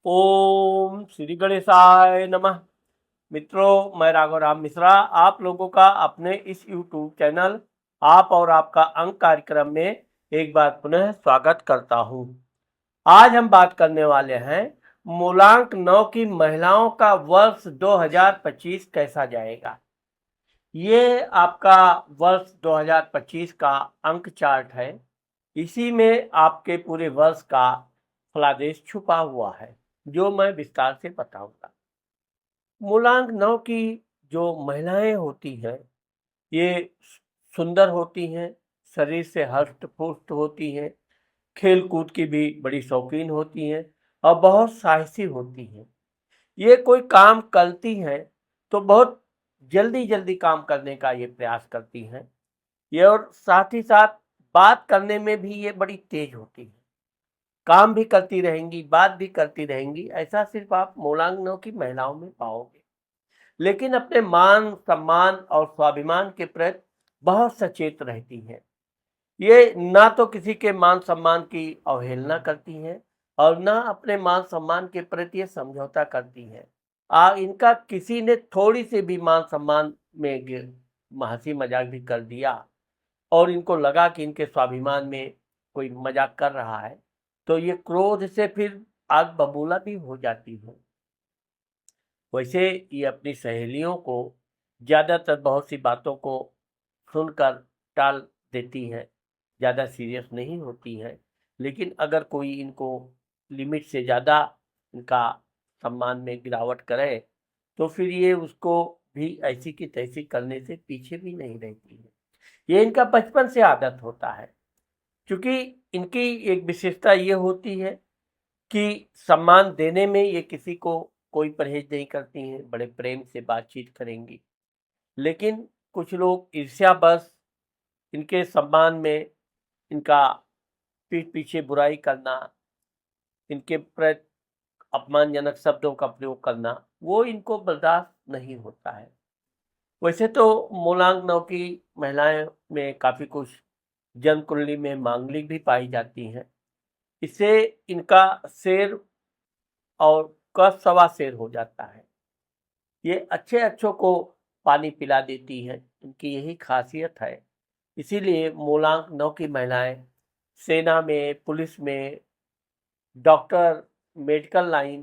ओम श्री गणेशाय नमः। मित्रों, मैं राघव राम मिश्रा आप लोगों का अपने इस YouTube चैनल आप और आपका अंक कार्यक्रम में एक बार पुनः स्वागत करता हूं। आज हम बात करने वाले हैं मूलांक 9 की महिलाओं का वर्ष 2025 कैसा जाएगा। ये आपका वर्ष 2025 का अंक चार्ट है। इसी में आपके पूरे वर्ष का फलादेश छुपा हुआ है, जो मैं विस्तार से बताऊंगा। मूलांक 9 की जो महिलाएं होती हैं, ये सुंदर होती हैं, शरीर से हष्ट पुष्ट होती हैं, खेल कूद की भी बड़ी शौकीन होती हैं और बहुत साहसी होती हैं। ये कोई काम करती हैं तो बहुत जल्दी जल्दी काम करने का ये प्रयास करती हैं। ये और साथ ही साथ बात करने में भी ये बड़ी तेज होती है। काम भी करती रहेंगी, बात भी करती रहेंगी, ऐसा सिर्फ आप मूलांक 9 की महिलाओं में पाओगे। लेकिन अपने मान सम्मान और स्वाभिमान के प्रति बहुत सचेत रहती हैं। ये ना तो किसी के मान सम्मान की अवहेलना करती हैं और ना अपने मान सम्मान के प्रति ये समझौता करती हैं। इनका किसी ने थोड़ी सी भी मान सम्मान में हंसी मजाक भी कर दिया और इनको लगा कि इनके स्वाभिमान में कोई मजाक कर रहा है, तो ये क्रोध से फिर आग बबूला भी हो जाती है। वैसे ये अपनी सहेलियों को ज़्यादातर बहुत सी बातों को सुनकर टाल देती हैं, ज़्यादा सीरियस नहीं होती हैं। लेकिन अगर कोई इनको लिमिट से ज़्यादा इनका सम्मान में गिरावट करे तो फिर ये उसको भी ऐसी की तैसी करने से पीछे भी नहीं रहती है। ये इनका बचपन से आदत होता है, क्योंकि इनकी एक विशेषता ये होती है कि सम्मान देने में ये किसी को कोई परहेज नहीं करती हैं, बड़े प्रेम से बातचीत करेंगी। लेकिन कुछ लोग ईर्ष्यावश इनके सम्मान में इनका पीठ पीछे बुराई करना, इनके प्रति अपमानजनक शब्दों का प्रयोग करना, वो इनको बर्दाश्त नहीं होता है। वैसे तो मूलांक 9 की महिलाएं में काफ़ी कुछ जन्म कुंडली में मांगलिक भी पाई जाती हैं। इससे इनका शेर और क सवा शेर हो जाता है। ये अच्छे अच्छों को पानी पिला देती हैं, इनकी यही खासियत है। इसीलिए मूलांक 9 की महिलाएं सेना में, पुलिस में, डॉक्टर, मेडिकल लाइन,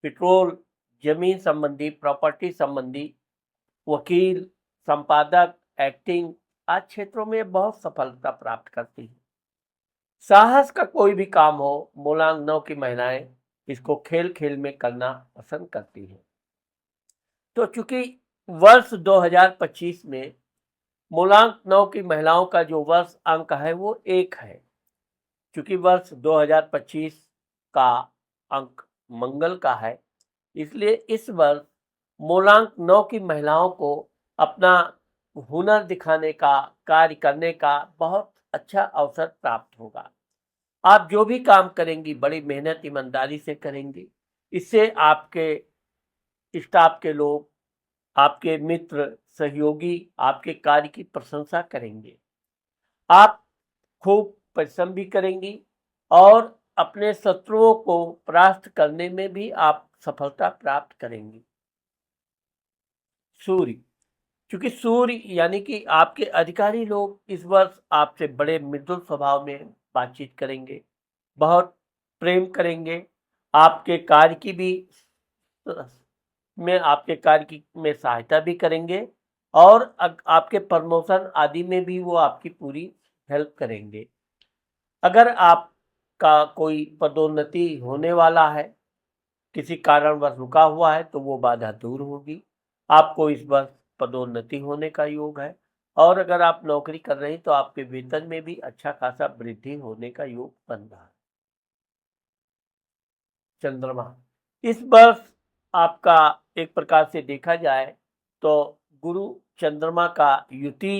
पेट्रोल, जमीन संबंधी, प्रॉपर्टी संबंधी, वकील, संपादक, एक्टिंग आदि क्षेत्रों में बहुत सफलता प्राप्त करती हैं। साहस का कोई भी काम हो, मूलांक 9 की महिलाएं इसको खेल खेल में करना पसंद करती हैं। तो चूंकि वर्ष 2025 में मूलांक 9 की महिलाओं का जो वर्ष अंक है वो 1 है। चूंकि वर्ष 2025 का अंक मंगल का है, इसलिए इस वर्ष मूलांक 9 की महिलाओं को अपना हुनर दिखाने का, कार्य करने का बहुत अच्छा अवसर प्राप्त होगा। आप जो भी काम करेंगी बड़ी मेहनत ईमानदारी से करेंगी। इससे आपके स्टाफ के लोग, आपके मित्र, सहयोगी आपके कार्य की प्रशंसा करेंगे। आप खूब परिश्रम भी करेंगी और अपने शत्रुओं को परास्त करने में भी आप सफलता प्राप्त करेंगी। सूर्य, क्योंकि सूर्य यानी कि आपके अधिकारी लोग इस वर्ष आपसे बड़े मृदुल स्वभाव में बातचीत करेंगे, बहुत प्रेम करेंगे, आपके कार्य की भी आपके कार्य की में सहायता भी करेंगे और आपके प्रमोशन आदि में भी वो आपकी पूरी हेल्प करेंगे। अगर आपका कोई पदोन्नति होने वाला है, किसी कारणवश रुका हुआ है, तो वो बाधा दूर होगी। आपको इस वर्ष पदोन्नति होने का योग है और अगर आप नौकरी कर रहे हैं तो आपके वेतन में भी अच्छा खासा वृद्धि होने का योग बन रहा है। चंद्रमा, इस वर्ष आपका एक प्रकार से देखा जाए तो गुरु चंद्रमा का युति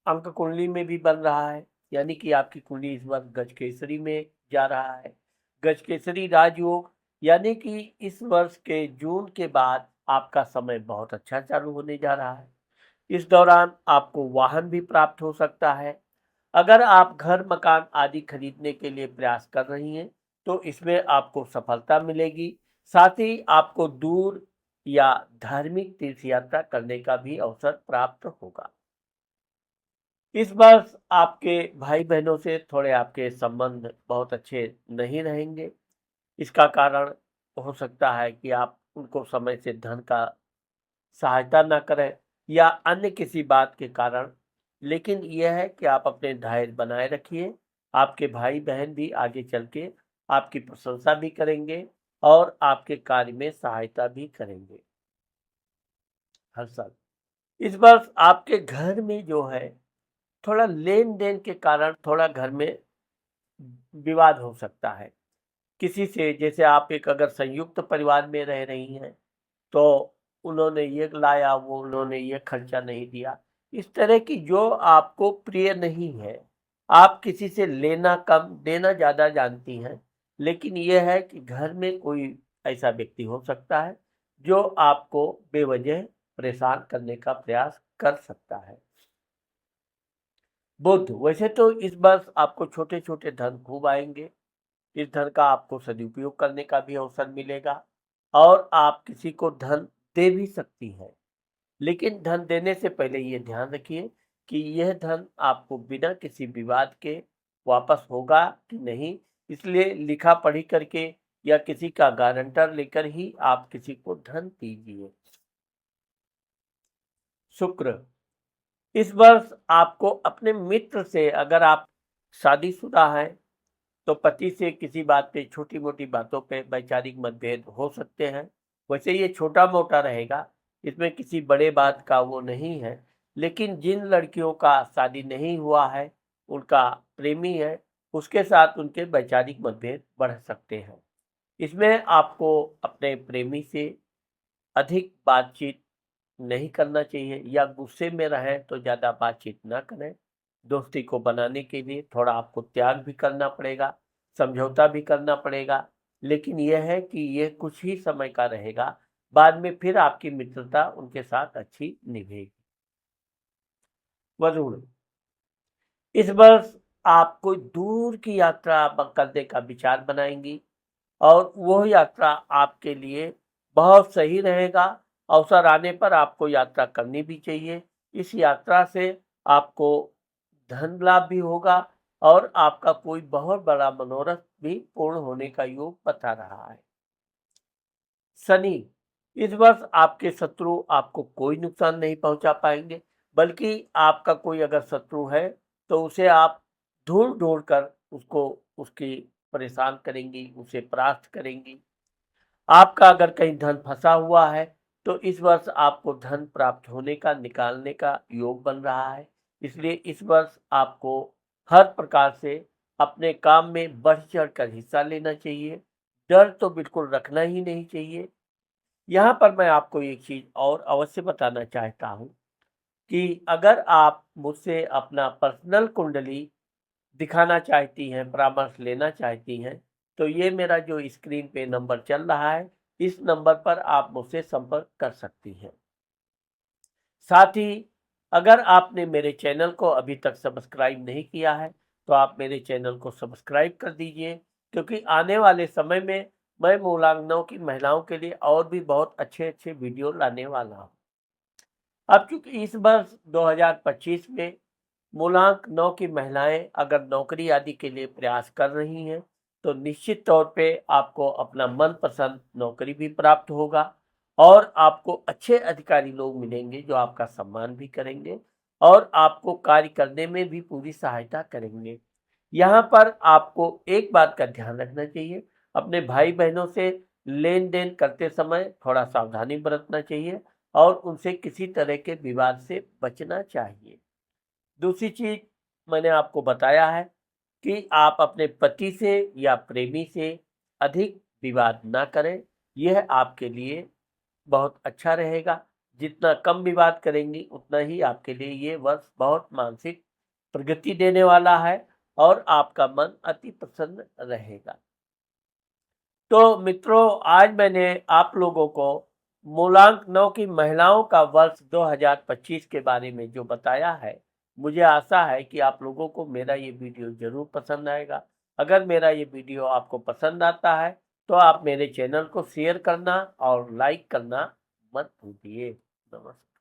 अंक कुंडली में भी बन रहा है, यानी कि आपकी कुंडली इस वर्ष गजकेसरी में जा रहा है। गजकेसरी राजयोग यानी कि इस वर्ष के जून के बाद आपका समय बहुत अच्छा चालू होने जा रहा है। इस दौरान आपको वाहन भी प्राप्त हो सकता है। अगर आप घर मकान आदि खरीदने के लिए प्रयास कर रही हैं तो इसमें आपको सफलता मिलेगी। साथ ही आपको दूर या धार्मिक तीर्थ यात्रा करने का भी अवसर प्राप्त होगा। इस वर्ष आपके भाई बहनों से थोड़े आपके संबंध बहुत अच्छे नहीं रहेंगे। इसका कारण हो सकता है कि आप उनको समय से धन का सहायता ना करें या अन्य किसी बात के कारण। लेकिन यह है कि आप अपने धैर्य बनाए रखिए। आपके भाई बहन भी आगे चल के आपकी प्रशंसा भी करेंगे और आपके कार्य में सहायता भी करेंगे हर साल। इस वर्ष आपके घर में जो है थोड़ा लेन देन के कारण थोड़ा घर में विवाद हो सकता है किसी से। जैसे आप एक अगर संयुक्त परिवार में रह रही हैं तो उन्होंने ये लाया, वो उन्होंने ये खर्चा नहीं दिया। इस तरह की जो आपको प्रिय नहीं है, आप किसी से लेना कम देना ज़्यादा जानती हैं। लेकिन यह है कि घर में कोई ऐसा व्यक्ति हो सकता है जो आपको बेवजह परेशान करने का प्रयास कर सकता है। बुध, वैसे तो इस वर्ष आपको छोटे छोटे धन खूब आएंगे। इस धन का आपको सदुपयोग करने का भी अवसर मिलेगा और आप किसी को धन दे भी सकती हैं। लेकिन धन देने से पहले ये ध्यान रखिए कि यह धन आपको बिना किसी विवाद के वापस होगा कि नहीं। इसलिए लिखा पढ़ी करके या किसी का गारंटर लेकर ही आप किसी को धन दीजिए। शुक्र, इस वर्ष आपको अपने मित्र से, अगर आप शादीशुदा हैं तो पति से किसी बात पे, छोटी मोटी बातों पे वैचारिक मतभेद हो सकते हैं। वैसे ये छोटा मोटा रहेगा, इसमें किसी बड़े बात का वो नहीं है। लेकिन जिन लड़कियों का शादी नहीं हुआ है, उनका प्रेमी है, उसके साथ उनके वैचारिक मतभेद बढ़ सकते हैं। इसमें आपको अपने प्रेमी से अधिक बातचीत नहीं करना चाहिए या गुस्से में रहें तो ज़्यादा बातचीत ना करें। दोस्ती को बनाने के लिए थोड़ा आपको त्याग भी करना पड़ेगा, समझौता भी करना पड़ेगा। लेकिन यह है कि यह कुछ ही समय का रहेगा, बाद में फिर आपकी मित्रता उनके साथ अच्छी निभेगी। वरुण, इस वर्ष आप कोई दूर की यात्रा करने का विचार बनाएंगी और वह यात्रा आपके लिए बहुत सही रहेगा। अवसर आने पर आपको यात्रा करनी भी चाहिए। इस यात्रा से आपको धन लाभ भी होगा और आपका कोई बहुत बड़ा मनोरथ भी पूर्ण होने का योग बता रहा है। शनि, इस वर्ष आपके शत्रु आपको कोई नुकसान नहीं पहुंचा पाएंगे, बल्कि आपका कोई अगर शत्रु है तो उसे आप ढूंढ ढूंढ कर उसको उसकी परेशान करेंगी, उसे परास्त करेंगी। आपका अगर कहीं धन फंसा हुआ है तो इस वर्ष आपको धन प्राप्त होने का, निकालने का योग बन रहा है। इसलिए इस वर्ष आपको हर प्रकार से अपने काम में बढ़ चढ़ कर हिस्सा लेना चाहिए। डर तो बिल्कुल रखना ही नहीं चाहिए। यहाँ पर मैं आपको एक चीज और अवश्य बताना चाहता हूँ कि अगर आप मुझसे अपना पर्सनल कुंडली दिखाना चाहती हैं, परामर्श लेना चाहती हैं, तो ये मेरा जो स्क्रीन पे नंबर चल रहा है, इस नंबर पर आप मुझसे संपर्क कर सकती हैं। साथ ही अगर आपने मेरे चैनल को अभी तक सब्सक्राइब नहीं किया है तो आप मेरे चैनल को सब्सक्राइब कर दीजिए, क्योंकि आने वाले समय में मैं मूलांकनों की महिलाओं के लिए और भी बहुत अच्छे अच्छे वीडियो लाने वाला हूँ। अब चूंकि इस वर्ष 2025 में मूलांक 9 की महिलाएं अगर नौकरी आदि के लिए प्रयास कर रही हैं तो निश्चित तौर पे आपको अपना मनपसंद नौकरी भी प्राप्त होगा और आपको अच्छे अधिकारी लोग मिलेंगे जो आपका सम्मान भी करेंगे और आपको कार्य करने में भी पूरी सहायता करेंगे। यहाँ पर आपको एक बात का ध्यान रखना चाहिए, अपने भाई बहनों से लेन देन करते समय थोड़ा सावधानी बरतना चाहिए और उनसे किसी तरह के विवाद से बचना चाहिए। दूसरी चीज मैंने आपको बताया है कि आप अपने पति से या प्रेमी से अधिक विवाद ना करें। यह आपके लिए बहुत अच्छा रहेगा। जितना कम विवाद करेंगी उतना ही आपके लिए ये वर्ष बहुत मानसिक प्रगति देने वाला है और आपका मन अति प्रसन्न रहेगा। तो मित्रों, आज मैंने आप लोगों को मूलांक 9 की महिलाओं का वर्ष 2025 के बारे में जो बताया है, मुझे आशा है कि आप लोगों को मेरा ये वीडियो जरूर पसंद आएगा। अगर मेरा ये वीडियो आपको पसंद आता है तो आप मेरे चैनल को शेयर करना और लाइक करना मत भूलिए। नमस्कार।